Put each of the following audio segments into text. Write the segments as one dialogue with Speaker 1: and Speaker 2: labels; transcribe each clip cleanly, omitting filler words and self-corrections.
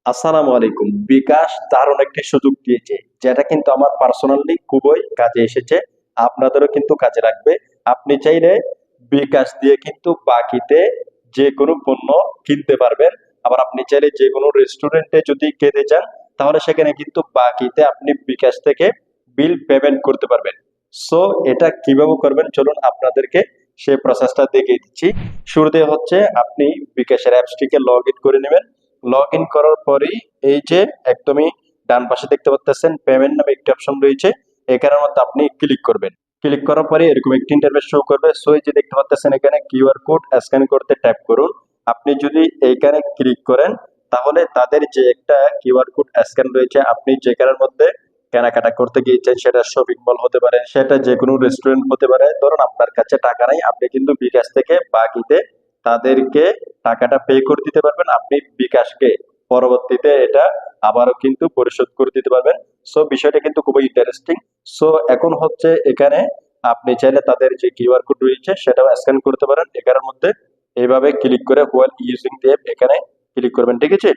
Speaker 1: আসসালামু আলাইকুম। বিকাশ দারুণ একটি সুযোগ দিয়েছে, যেটা কিন্তু আমার পার্সোনালি খুবই কাজে এসেছে। আপনাদেরও কিন্তু কাজে লাগবে। আপনি চাইলে বিকাশ দিয়ে কিন্তু বাকিতে যে কোনো পণ্য কিনতে পারবেন। আবার আপনি চাইলে যে কোনো রেস্টুরেন্টে যদি খেতে চান, তাহলে সেখানে কিন্তু বাকিতে আপনি বিকাশ থেকে বিল পেমেন্ট করতে পারবেন। সো এটা কিভাবে করবেন, চলুন আপনাদেরকে সেই প্রসেসটা দেখিয়ে দিচ্ছি। শুরুতে হচ্ছে আপনি বিকাশের অ্যাপসটিকে লগ ইন করে নেবেন। লগ ইন করার পরেই এই যে একদমই ডান পাশে দেখতে পাচ্ছেন পেমেন্ট নামে একটি অপশন রয়েছে, এখানের মধ্যে আপনি ক্লিক করবেন। ক্লিক করার পরে এরকম একটি ইন্টারফেস শো করবে। সো এই যে দেখতে পাচ্ছেন এখানে কিউআর কোড স্ক্যান করতে ট্যাপ করুন। আপনি যদি এইখানে ক্লিক করেন, তাহলে তাদের যে একটা কিউআর কোড স্ক্যান রয়েছে, আপনি যেখানের মধ্যে কেনাকাটা করতে গিয়েছেন, সেটা শপিং মল হতে পারে, সেটা যে কোনো রেস্টুরেন্ট হতে পারে। ধরুন আপনার কাছে টাকা নাই, আপনি কিন্তু বিকাশ থেকে বাকিতে তাদেরকে টাকাটা পে করে দিতে পারবেন। আপনি বিকাশকে পরবর্তীতে এটা আবারও কিন্তু পরিশোধ করে দিতে পারবেন। সো বিষয়টা কিন্তু খুবই ইন্টারেস্টিং। সো এখন হচ্ছে এখানে আপনি চাইলে তাদের যে কিউআর কোড রয়েছে সেটাও স্ক্যান করতে পারেন। এখানের মধ্যে এইভাবে ক্লিক করে হোয়াইল ইউজিং দি অ্যাপ এখানে ক্লিক করবেন, ঠিক আছে।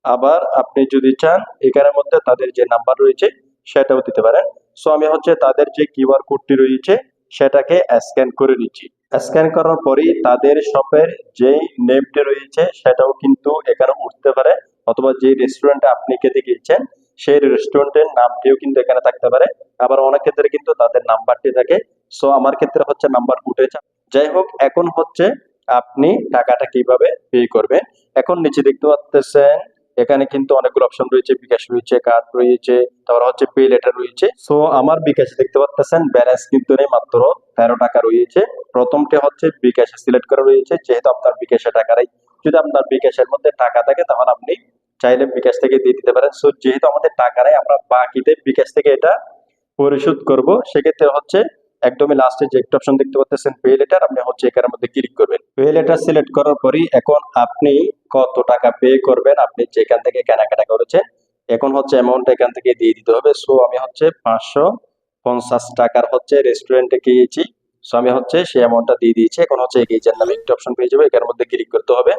Speaker 1: আবার আপনি যদি চান এখানের মধ্যে তাদের যে নাম্বার রয়েছে সেটাও দিতে পারেন। সো আমি হচ্ছে তাদের যে কিউআর কোডটি রয়েছে সেটাকে স্ক্যান করে নিচ্ছি। স্ক্যান করার পরেই তাদের শপের যে নেমটি রয়েছে সেটাও কিন্তু এখানে উঠতে পারে, অথবা যে রেস্টুরেন্টে আপনি খেতে গিয়েছেন সেই রেস্টুরেন্টের নামটিও কিন্তু এখানে থাকতে পারে। আবার অনেক ক্ষেত্রে কিন্তু তাদের নাম্বারটি থাকে। সো আমার ক্ষেত্রে হচ্ছে নাম্বার উঠেছে। যাই হোক, এখন হচ্ছে আপনি টাকাটা কিভাবে পে করবেন। এখন নিচে দেখতে পাচ্ছেন এখানে কিন্তু অনেকগুলো অপশন রয়েছে, বিকাশ রয়েছে, কার্ড রয়েছে, তারপর হচ্ছে পে লেটার রয়েছে। সো আমার বিকাশে দেখতে পাচ্ছেন ব্যালেন্স কিন্তু নেই, মাত্র 13 টাকা রয়েছে। প্রথমটি হচ্ছে বিকাশে সিলেক্ট করা রয়েছে, যেহেতু আপনার বিকাশে টাকা নেই। যদি আপনার বিকাশের মধ্যে টাকা থাকে তাহলে আপনি চাইলে বিকাশ থেকে দিয়ে দিতে পারেন। সো যেহেতু আমাদের টাকা নেই, আমরা বাকিতে বিকাশ থেকে এটা পরিশোধ করব। সেক্ষেত্রে হচ্ছে একদমই লাস্টে যে একটা অপশন দেখতে পাচ্ছেন পে লেটার, আপনি হচ্ছে এখানের মধ্যে ক্লিক করবেন। পে লেটার সিলেক্ট করার পরই এখন আপনি কত টাকা পে করবেন, আপনি যেখান থেকে কেনাকাটা করেছেন, এখন হচ্ছে অ্যামাউন্ট এখান থেকে দিয়ে দিতে হবে। সো আমি হচ্ছে 550 টাকার হচ্ছে রেস্টুরেন্টে গিয়েছি। সো আমি হচ্ছে সেই অ্যামাউন্টটা দিয়ে দিয়েছি। এখন হচ্ছে এগেইন নামে একটা অপশন পেয়ে যাবে, এখানের মধ্যে ক্লিক করতে হবে।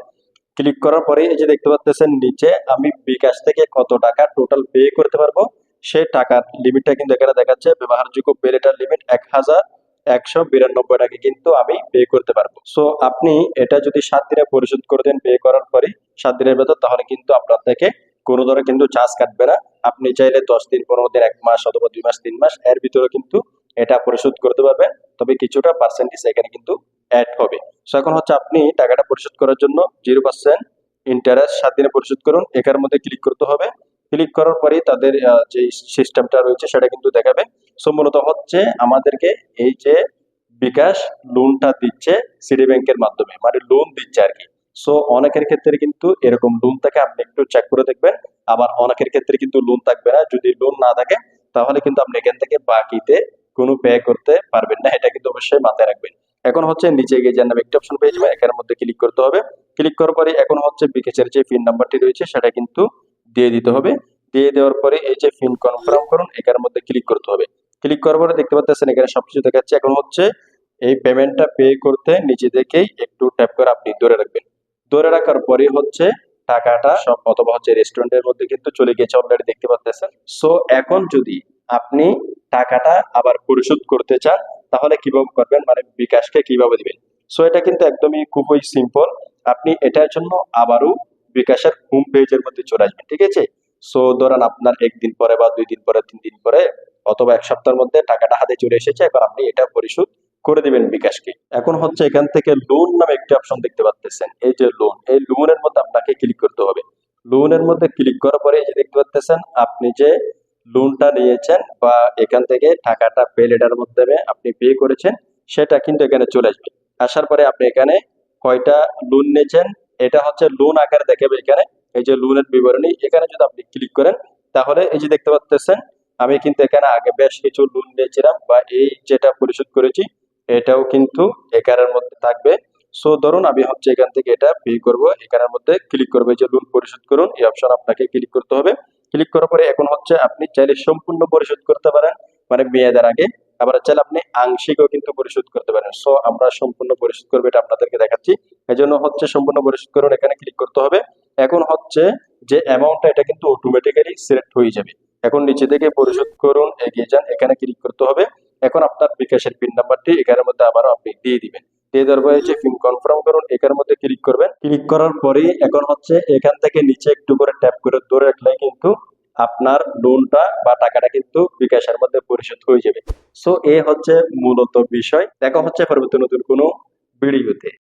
Speaker 1: ক্লিক করার পরে এই যে দেখতে পাচ্ছেন নিচে আমি বিকাশ থেকে কত টাকা টোটাল পে করতে পারবো সেই টাকার লিমিটটা কিন্তু এখানে দেখাচ্ছে। ব্যবহারযোগ্য পে লেটার লিমিট 1192 টাকা কিন্তু আমি পে করতে পারবো। সো আপনি এটা যদি 7 দিনে পরিশোধ করে দেন পে করার পরে 7 দিনের ভেতর, তাহলে কিন্তু আপনার থেকে কোনো ধরনের কিন্তু চার্জ কাটবে না। আপনি চাইলে 10 দিন, 15 দিন, 1 মাস অথবা 2 মাস, 3 মাস এর ভিতরে কিন্তু এটা পরিশোধ করতে পারবেন। তবে কিছুটা পার্সেন্টেজ এখানে কিন্তু অ্যাড হবে। সো এখন হচ্ছে আপনি টাকাটা পরিশোধ করার জন্য 0% ইন্টারেস্ট 7 দিনে পরিশোধ করুন, এখানের মধ্যে ক্লিক করতে হবে। ক্লিক করার পরে তাদের যে সিস্টেমটা রয়েছে সেটা কিন্তু দেখাবে। সো মূলত হচ্ছে আমাদেরকে এই যে বিকাশ লোনটা দিচ্ছে সিটি ব্যাংকের মাধ্যমে, মানে লোন দিচ্ছে আর কি। সো অনেকের ক্ষেত্রে কিন্তু এরকম লোন থাকে, আপনি একটু চেক করে দেখবেন। আবার অনেকের ক্ষেত্রে কিন্তু লোন থাকবে না। যদি লোন না থাকে তাহলে কিন্তু আপনি এখান থেকে বাকিতে কোনো পে করতে পারবেন না, এটা কিন্তু অবশ্যই মাথায় রাখবেন। এখন হচ্ছে নিচে গিয়ে যে নামে একটা অপশন পেয়ে যাবে, এখানের মধ্যে ক্লিক করতে হবে। ক্লিক করার পরে এখন হচ্ছে বিকাশের যে পিন নাম্বারটি রয়েছে সেটা কিন্তু দিয়ে দিতে হবে। দিয়ে দেওয়ার পরে এই যে পিন কনফার্ম করুন, এখানের মধ্যে ক্লিক করতে হবে। ক্লিক করার পরে দেখতে পাচ্ছেন এখানে সবকিছু দেখাচ্ছে। এখন হচ্ছে এই পেমেন্টটা পে করতে নিচে দেখেই একটু ট্যাপ করে আপনি ধরে রাখবেন। ধরে রাখার পরে হচ্ছে টাকাটা সব অথবা হচ্ছে রেস্টুরেন্টের মধ্যে কিন্তু চলে গেছে অলরেডি, দেখতে পাচ্ছেন। সো এখন যদি আপনি টাকাটা আবার পরিশোধ করতে চান তাহলে কিভাবে করবেন, মানে বিকাশকে কিভাবে দিবেন। সো এটা কিন্তু একদমই খুবই সিম্পল। আপনি এটার জন্য আবারও বিকাশের হোম পেজের মধ্যে চলে আসবেন, ঠিক আছে। সো ধরেন আপনার 1 দিন পরে বা 2 দিন পরে, 3 দিন পরে অথবা 1 সপ্তাহের মধ্যে টাকাটা হাতে চলে এসেছে, এখন আপনি এটা পরিশোধ করে দিবেন বিকাশকে। এখন হচ্ছে এখান থেকে লোন নামে একটি অপশন দেখতে পাচ্ছেন, এই যে লোন, এই লোনের মধ্যে আপনাকে ক্লিক করতে হবে। লোনের মধ্যে ক্লিক করার পরে এই যে দেখতে পাচ্ছেন আপনি যে লোনটা নিয়েছেন বা এখান থেকে টাকাটা পে লেটার মাধ্যমে আপনি পে করেছেন সেটা কিন্তু এখানে চলে আসবে। আসার পরে আপনি এখানে কয়টা লোন নিয়েছেন এটা হচ্ছে লোন আকারে দেখাবে এখানে। এই যে লোনের বিবরণী, এখানে যদি আপনি ক্লিক করেন তাহলে এই যে দেখতে পাচ্ছেন আমি কিন্তু এখানে আগে বেশ কিছু লোন নিয়েছিলাম বা এই যেটা পরিশোধ করেছি এটাও কিন্তু এখানের মধ্যে থাকবে। সো ধরুন আমি হচ্ছে এখান থেকে এটা পে করব, এখানের মধ্যে ক্লিক করবো যে লোন পরিশোধ করুন, এই অপশন আপনাকে ক্লিক করতে হবে। ক্লিক করার পরে এখন হচ্ছে আপনি চাইলে সম্পূর্ণ পরিশোধ করতে পারেন, মানে মেয়াদের আগে। আবার চাইলে আপনি আংশিকও কিন্তু পরিশোধ করতে পারেন। সো আমরা সম্পূর্ণ পরিশোধ করবো, এটা আপনাদেরকে দেখাচ্ছি। এই জন্য হচ্ছে সম্পূর্ণ পরিশোধ করুন, এখানে ক্লিক করতে হবে। এখন হচ্ছে যে অ্যামাউন্টটা এটা কিন্তু অটোমেটিক্যালি সিলেক্ট হয়ে যাবে। এখন নিচে থেকে পরিশোধ করুন এগিয়ে যান, এখানে ক্লিক করতে হবে। এখন আপনার বিকাশের পিন নাম্বারটি এখানের মধ্যে আবারও আপনি দিয়ে দিবেন। দিয়ে দেওয়ার পরে যে পিন কনফার্ম করুন এখানের মধ্যে ক্লিক করবেন। ক্লিক করার পরেই এখন হচ্ছে এখান থেকে নিচে একটু করে ট্যাপ করে ধরে রাখলে কিন্তু আপনার লোনটা বা টাকাটা কিন্তু বিকাশের মধ্যে পরিশোধ হয়ে যাবে। সো এ হচ্ছে মূলত বিষয়। দেখা হচ্ছে পরবর্তী নতুন কোনো ভিডিওতে।